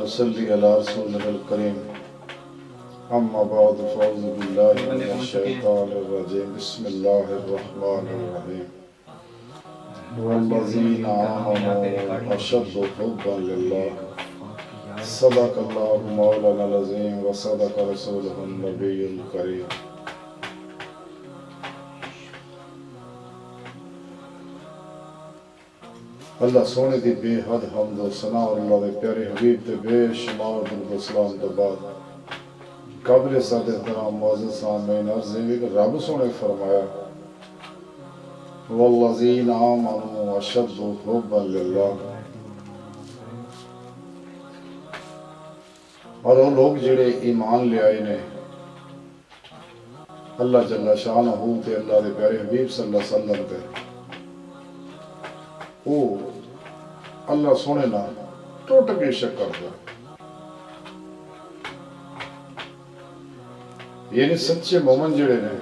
ونصلي على رسوله الكريم أما بعد فأعوذ بالله من الشيطان الرجيم بسم الله الرحمن الرحيم والذين آمنوا أشد حبا لله صدق الله مولانا العظيم وصدق رسوله النبي الكريم. اللہ سونے دی بے حد حمد و ثنا اور اللہ دے پیارے حبیب تے بے شمار درود و سلام تو بعد قابل صد احترام معزز سامعین عرض ہے کہ رب سونے فرمایا والذین آمنوا اشد حبا للہ، اور وہ لوگ جڑے ایمان لے آئے نے اللہ جل شانہ تے اللہ دے پیارے حبیب صلی اللہ علیہ وسلم تے، وہ اللہ سونے نہ ٹوٹ کے شک کرتا، یعنی سچے مومن جڑے نے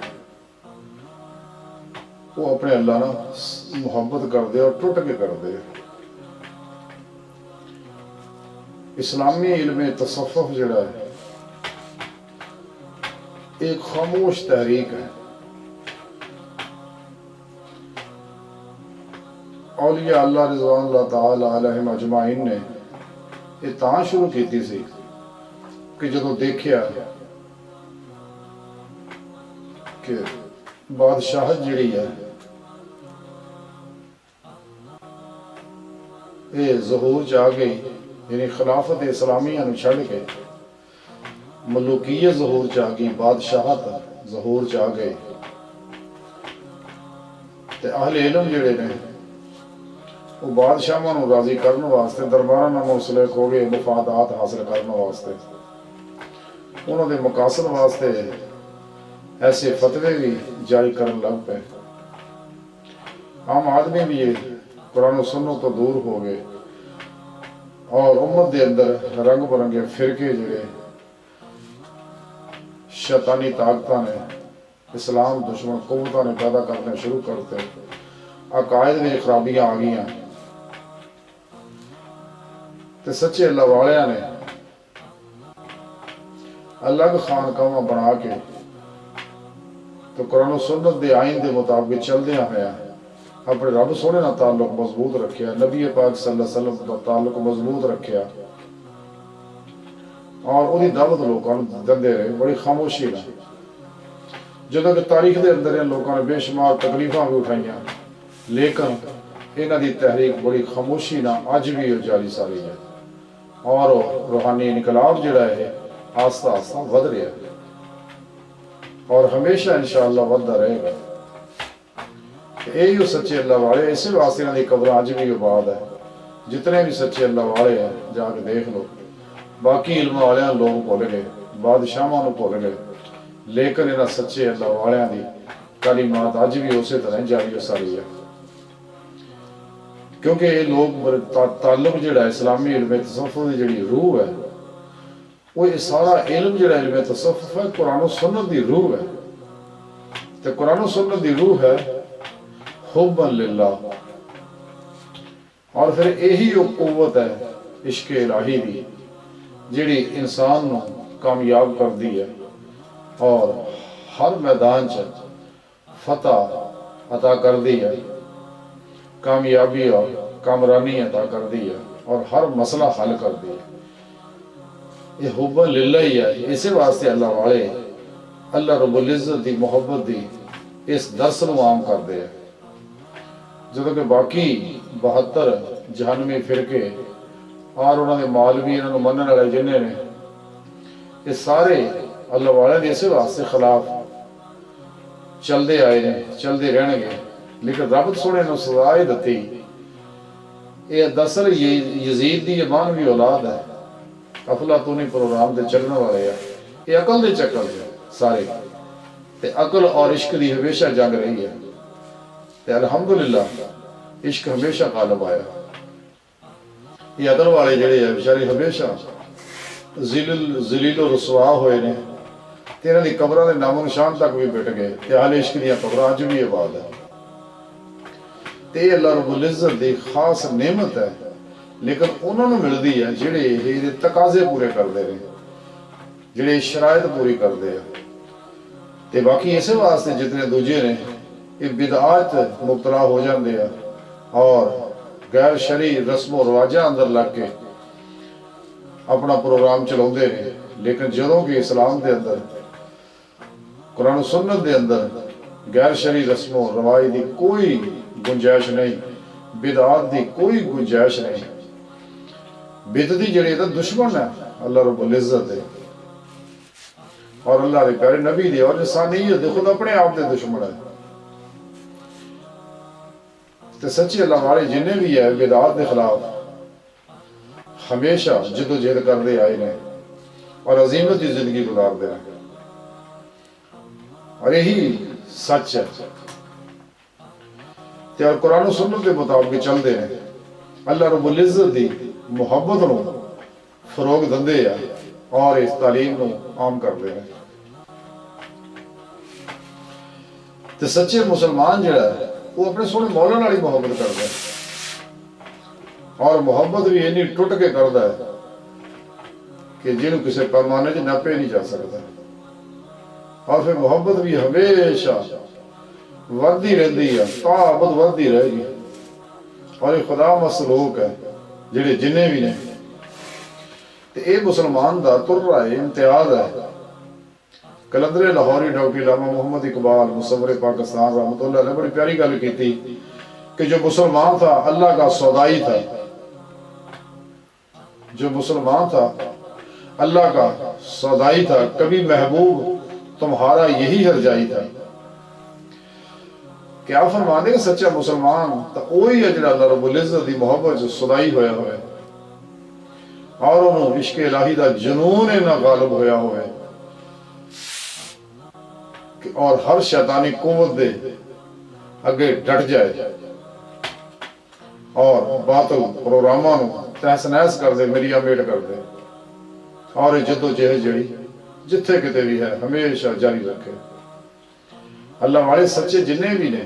وہ اپنے اللہ نہ محبت کرتے اور ٹوٹ کے کرتے. اسلامی علم تصوف جڑا ہے ایک خاموش تحریک ہے. اولیاء اللہ رضوان اللہ تعالی علیہم اجمعین نے یہ تاں شروع کیتی سی کہ جدوں دیکھیا کہ بادشاہت جڑی ہے یہ ظہور چ آ گئی، یعنی خلافت اسلامیہ نو چھڑ کے ملوکیت ظہور چ آ گئی، بادشاہت ظہور چ آ گئی، تے اہل علم جڑے نے وہ بادشاہاں نو راضی کرنے واسطے درباراں نال منسلک ہو گئے، مفادات حاصل کرنے واسطے، انہوں دے مقاصد واسطے ایسے فتوے بھی جاری کرن لگ پے. عام آدمی بھی یہ قرآن و سنت تو دور ہو گئے اور امت دے اندر رنگ برنگے فرقے جڑے شیطانی طاقتاں نے اسلام دشمن قوتاں نے پیدا کرنے شروع کرتے، عقائد میں خرابیاں آ گئیاں، تے سچے اللہ والیاں نے الگ خانقاواں بنا کے تو قرآن و سنت دے آئین دے مطابق چلدے ہوئے اپنے رب سونے نہ تعلق مضبوط رکھیا، نبی پاک صلی اللہ علیہ وسلم کا تعلق مضبوط رکھیا اور انہی دعوت لوگوں دندے رہے بڑی خاموشی نہ. جدوں کہ تاریخ دے اندر ان لوگوں نے بے شمار تکلیفاں بھی اٹھائیاں، لیکن انہاں دی تحریک بڑی خاموشی نہ اج بھی جاری ساری ہے اور روحانی انقلاب جڑا ہے آہستہ آہستہ ود رہا ہے اور ہمیشہ انشاءاللہ ودتا رہے گا. یہی سچے اللہ والے، اسی واسطے انہاں دی قبر اج بھی آباد ہے. جتنے بھی سچے اللہ والے ہیں جا کے دیکھ لو، باقی علم والے لوگ بھول گئے، بادشاہاں نو بھول گئے، لیکن انہاں سچے اللہ والے دی کلمات اج بھی اسی طرح جاری و ساری ہے. کیونکہ یہ لوگ تعلق جڑا اسلامی علم تصوف دی جڑی روح ہے وہ یہ سارا علم جڑا علم تصوف ہے قرآن و سنت دی روح ہے. تے قرآن و سنت دی روح ہے حبا للہ، اور پھر یہی قوت ہے عشق الہی دی جڑی انسان نو کامیاب کر دی ہے اور ہر میدان چ فتح عطا کر دی ہے، کامیابی اور کامرانی عطا کر دی ہے اور ہر مسئلہ حل کر دی ہے. یہ حبا للہ ہی ہے. اسی واسطے اللہ والے اللہ رب العزت دی محبت دی اس درس نو عام کر دے ہیں. جدوں کہ باقی 72 جہنمی فرقے اور انہوں نے مولوی انہوں نے منن والے جنہیں نے یہ سارے اللہ والے دے اسی واسطے خلاف چلدے آئے نے، چلدے رہنے گے، لیکن رب سونے نے سزا ہی دتی. یہ دراصل یزید دی یہ مانوی اولاد ہے، افلاطونی پروگرام دے چلنے والے ہیں، یہ عقل دے چکر ہے سارے، تے عقل اور عشق دی ہمیشہ جنگ رہی ہے تے الحمدللہ عشق ہمیشہ غالب آیا. یہ عقل والے جڑے ہیں بیچارے ہمیشہ ذلیل و رسوا ہوئے نے تے انہاں دی قبراں دے نام و نشان تک بھی مٹ گئے تے اہل عشق دیاں قبراں اج بھی آباد ہے. تے اللہ رب العزت دی خاص نعمت ہے لیکن انہوں نے ملتی ہے جڑے یہ تقاضے پورے کرتے ہیں، جڑے شرائط پوری کرتے ہیں۔ تے باقی اسی واسطے جتنے دوجے نے یہ بدعات مبتلا ہو جاندے ہیں اور غیر شرعی رسم و رواجاں اندر لگ کے اپنا پروگرام چلاؤندے ہیں، لیکن جدوں کہ اسلام دے اندر قرآن و سنت دے اندر غیر شرعی رسم و رواج دی کوئی گنجائش نہیں، بدعات دی کوئی گنجائش نہیں۔ بدعتی جڑی ہے دشمن ہے اللہ رب العزت ہے اور اللہ کے پیارے نبی دی اور انسانیت دے خود اپنے آپ دے دشمن ہے۔ تے سچی اللہ والے جنہیں بھی ہے بدعات کے خلاف ہمیشہ جد و جہد کرتے آئے ہیں اور عظیمت کی زندگی گزارتے ہیں، اور یہی سچ ہے۔ تے اور قرآن و سنت کے مطابق چلتے ہیں، اللہ رب العزت دی محبت نو فروغ دندے ہیں اور اس تعلیم نو عام کرتے ہیں۔ تے سچے مسلمان جڑا ہے وہ اپنے سونے مولا نال ہی محبت کرتا ہے، اور محبت بھی اینی ٹوٹ کے کرتا ہے کہ جنہوں کسی پیمانے سے ناپے نہیں جا سکتا، اور پھر محبت بھی ہمیشہ ودی رہتی ہے، تعابد ودی رہے گی، اور یہ خدا مسلوک ہے جڑے جنہیں بھی نے۔ تو یہ مسلمان دا ترہ ہے، امتیاز ہے۔ کلندر لاہوری ڈاکٹر علامہ محمد اقبال مصور پاکستان رحمۃ اللہ علیہ بڑی پیاری گل کی تھی کہ جو مسلمان تھا اللہ کا سودائی تھا، جو مسلمان تھا اللہ کا سودائی تھا، کبھی محبوب تمہارا یہی ہرجائی تھا۔ کیا فرمانے کہ سچا مسلمان تو وہی ہے جڑا اللہ رب العزت دی محبت سے سودائی ہویا ہوئے اور انہوں عشق الہی دا جنون نہ غالب ہویا ہوئے اور ہر شیطانی قوت دے اگے ڈٹ جائے اور باطل پروگراماں نو تہس نہس کر دے، میری میٹ کر دے، اور جدو جہد جڑی جتھے کتے بھی ہے ہمیشہ جاری رکھے۔ اللہ والے سچے جنہیں بھی نے